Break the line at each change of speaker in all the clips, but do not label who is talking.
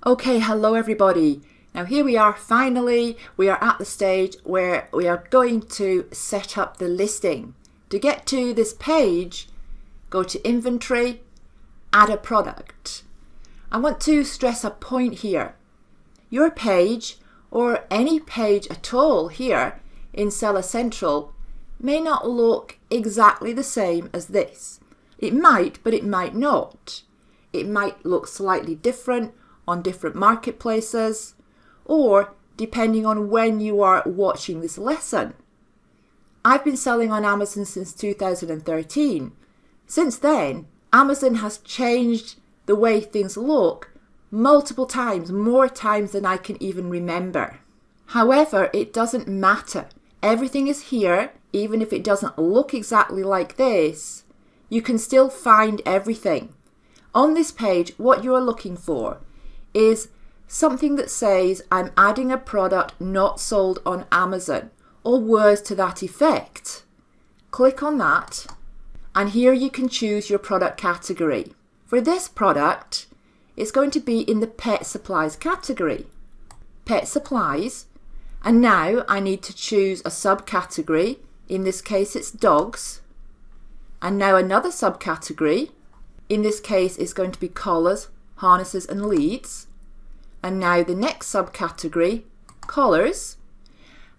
Okay, hello everybody. Now here we are, finally, we are at the stage where we are going to set up the listing. To get to this page, go to Inventory, Add a Product. I want to stress a point here. Your page, or any page at all here in Seller Central, may not look exactly the same as this. It might, but it might not. It might look slightly different on different marketplaces, or depending on when you are watching this lesson. I've been selling on Amazon since 2013. Since then, Amazon has changed the way things look multiple times, more times than I can even remember. However, it doesn't matter. Everything is here, even if it doesn't look exactly like this. You can still find everything. On this page, what you are looking for is something that says, I'm adding a product not sold on Amazon, or words to that effect. Click on that, and here you can choose your product category. For this product, it's going to be in the pet supplies category. Pet supplies, and now I need to choose a subcategory. In this case, it's dogs. And now another subcategory. In this case, it's going to be collars, harnesses and leads. And now the next subcategory, collars.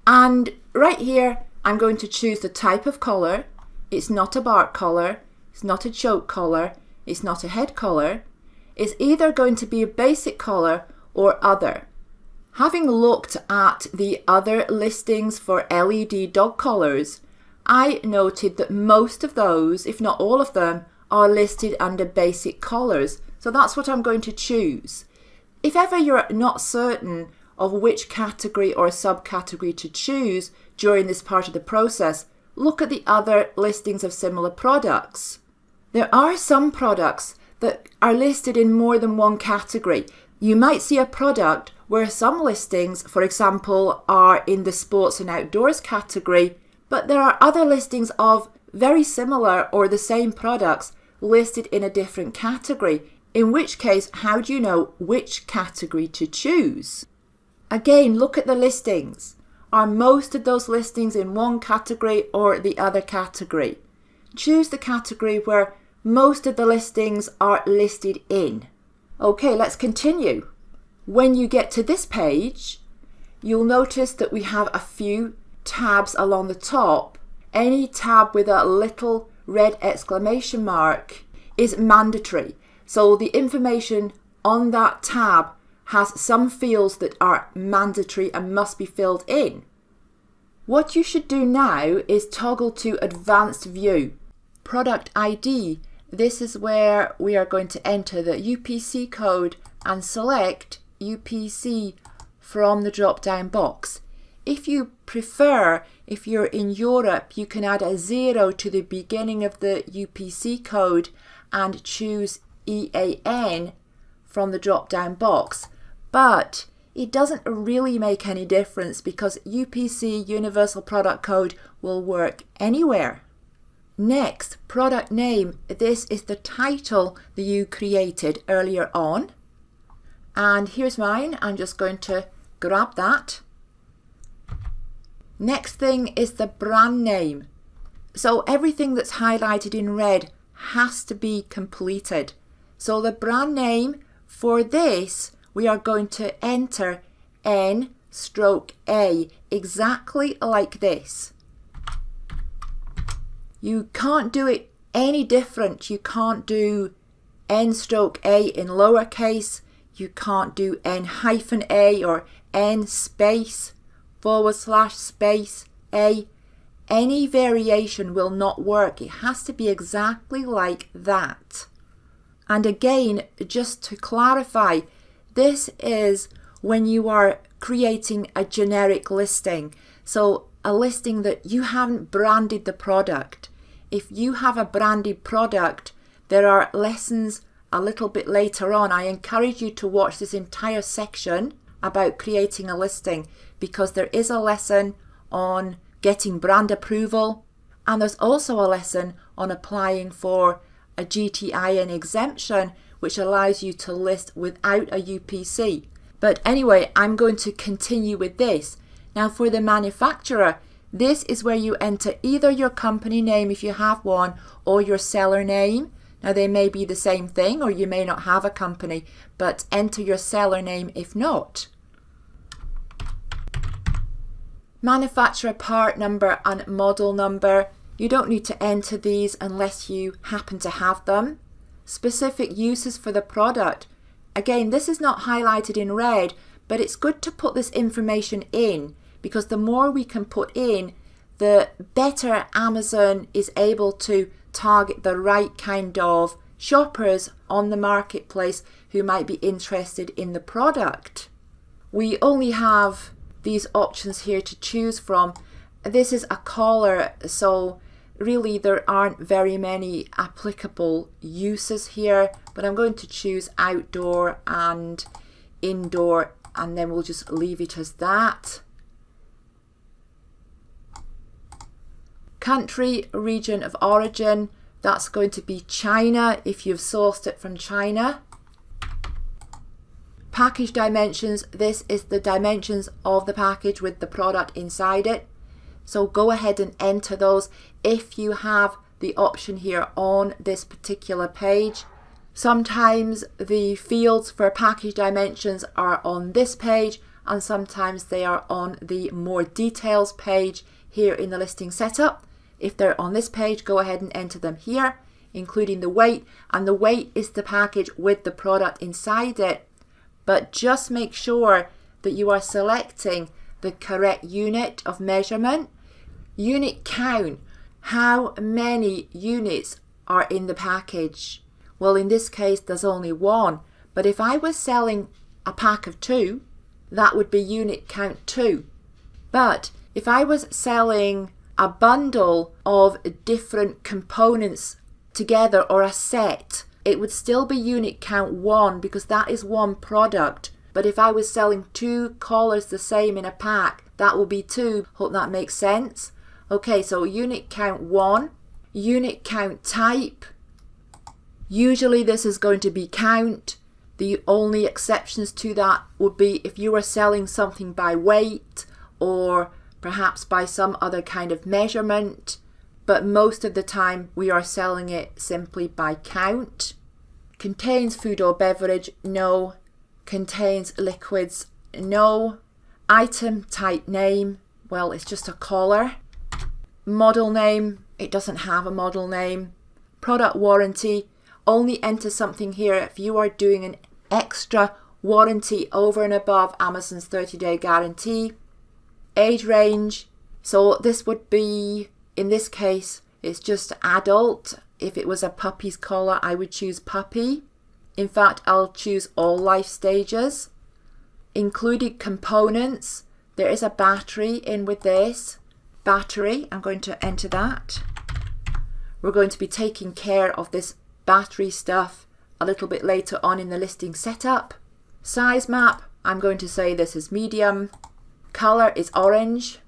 And right here, I'm going to choose the type of collar. It's not a bark collar, it's not a choke collar, it's not a head collar. It's either going to be a basic collar or other. Having looked at the other listings for LED dog collars, I noted that most of those, if not all of them, are listed under basic collars. So that's what I'm going to choose. If ever you're not certain of which category or subcategory to choose during this part of the process, look at the other listings of similar products. There are some products that are listed in more than one category. You might see a product where some listings, for example, are in the sports and outdoors category, but there are other listings of very similar or the same products listed in a different category. In which case, how do you know which category to choose? Again, look at the listings. Are most of those listings in one category or the other category? Choose the category where most of the listings are listed in. Okay, let's continue. When you get to this page, you'll notice that we have a few tabs along the top. Any tab with a little red exclamation mark is mandatory. So the information on that tab has some fields that are mandatory and must be filled in. What you should do now is toggle to Advanced View. Product ID. This is where we are going to enter the UPC code and select UPC from the drop-down box. If you prefer, if you're in Europe, you can add a 0 to the beginning of the UPC code and choose EAN from the drop-down box, but it doesn't really make any difference because UPC, Universal Product Code, will work anywhere. Next, product name. This is the title that you created earlier on, and here's mine. I'm just going to grab that. Next thing is the brand name. So everything that's highlighted in red has to be completed. So the brand name for this, we are going to enter N/A, exactly like this. You can't do it any different. You can't do N/A in lowercase. You can't do N-A or N//A. Any variation will not work. It has to be exactly like that. And again, just to clarify, this is when you are creating a generic listing. So a listing that you haven't branded the product. If you have a branded product, there are lessons a little bit later on. I encourage you to watch this entire section about creating a listing because there is a lesson on getting brand approval, and there's also a lesson on applying for a GTIN exemption, which allows you to list without a UPC. But anyway, I'm going to continue with this. Now for the manufacturer, this is where you enter either your company name if you have one or your seller name. Now they may be the same thing, or you may not have a company, but enter your seller name if not. Manufacturer part number and model number. You don't need to enter these unless you happen to have them. Specific uses for the product. Again, this is not highlighted in red, but it's good to put this information in, because the more we can put in, the better Amazon is able to target the right kind of shoppers on the marketplace who might be interested in the product. We only have these options here to choose from. This is a collar, so really there aren't very many applicable uses here, but I'm going to choose outdoor and indoor, and then we'll just leave it as that. Country, region of origin, that's going to be China if you've sourced it from China. Package dimensions, this is the dimensions of the package with the product inside it. So go ahead and enter those if you have the option here on this particular page. Sometimes the fields for package dimensions are on this page, and sometimes they are on the more details page here in the listing setup. If they're on this page, go ahead and enter them here, including the weight, and the weight is the package with the product inside it. But just make sure that you are selecting the correct unit of measurement. Unit count, how many units are in the package? Well, in this case, there's only one. But if I was selling a pack of 2, that would be unit count 2. But if I was selling a bundle of different components together, or a set, it would still be unit count 1, because that is one product. But if I was selling 2 collars the same in a pack, that will be 2. Hope that makes sense. Okay, so unit count 1, unit count type. Usually this is going to be count. The only exceptions to that would be if you are selling something by weight, or perhaps by some other kind of measurement. But most of the time we are selling it simply by count. Contains food or beverage? No. Contains liquids? No. Item type name? Well, it's just a collar. Model name? It doesn't have a model name. Product warranty? Only enter something here if you are doing an extra warranty over and above Amazon's 30-day guarantee. Age range? So this would be, in this case, it's just adult. If it was a puppy's collar, I would choose puppy. In fact, I'll choose all life stages. Included components. There is a battery in with this. Battery, I'm going to enter that. We're going to be taking care of this battery stuff a little bit later on in the listing setup. Size map, I'm going to say this is medium. Color is orange.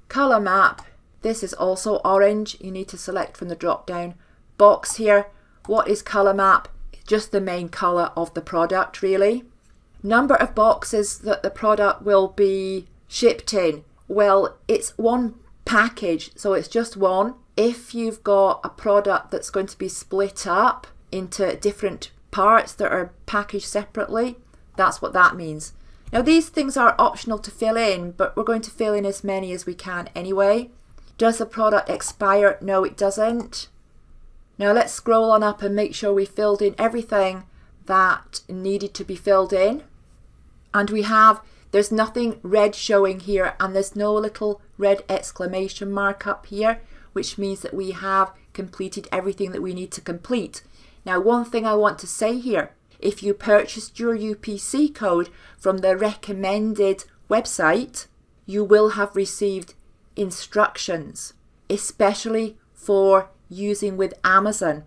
Color map, this is also orange. You need to select from the drop down box here. What is color map? It's just the main color of the product, really. Number of boxes that the product will be shipped in. Well, it's one package, so it's just one. If you've got a product that's going to be split up into different parts that are packaged separately, that's what that means. Now these things are optional to fill in, but we're going to fill in as many as we can anyway. Does the product expire? No, it doesn't. Now let's scroll on up and make sure we filled in everything that needed to be filled in. And there's nothing red showing here, and there's no little red exclamation mark up here, which means that we have completed everything that we need to complete. Now, one thing I want to say here, if you purchased your UPC code from the recommended website, you will have received instructions, especially for using with Amazon.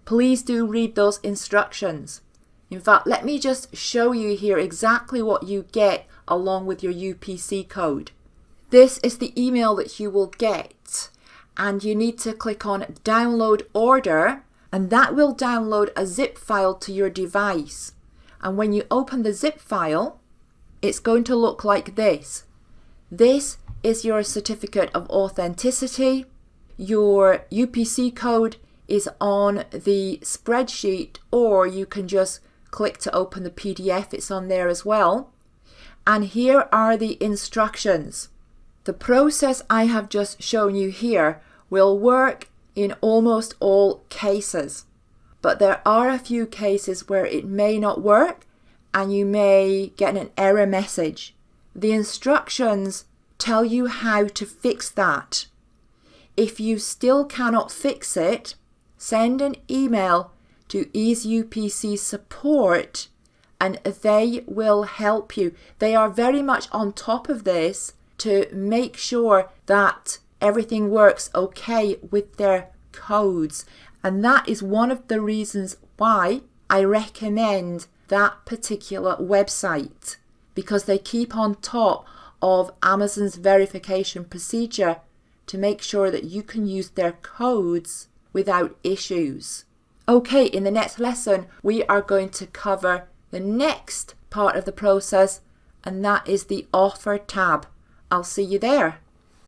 Please do read those instructions. In fact, let me just show you here exactly what you get along with your UPC code. This is the email that you will get, and you need to click on download order, and that will download a zip file to your device. And when you open the zip file, it's going to look like this. This is your certificate of authenticity. Your UPC code is on the spreadsheet, or you can just click to open the PDF, it's on there as well. And here are the instructions. The process I have just shown you here will work in almost all cases, but there are a few cases where it may not work and you may get an error message. The instructions tell you how to fix that. If you still cannot fix it, send an email to EaseUPC support and they will help you. They are very much on top of this to make sure that everything works okay with their codes. And that is one of the reasons why I recommend that particular website, because they keep on top of Amazon's verification procedure to make sure that you can use their codes without issues. Okay, in the next lesson, we are going to cover the next part of the process, and that is the offer tab. I'll see you there.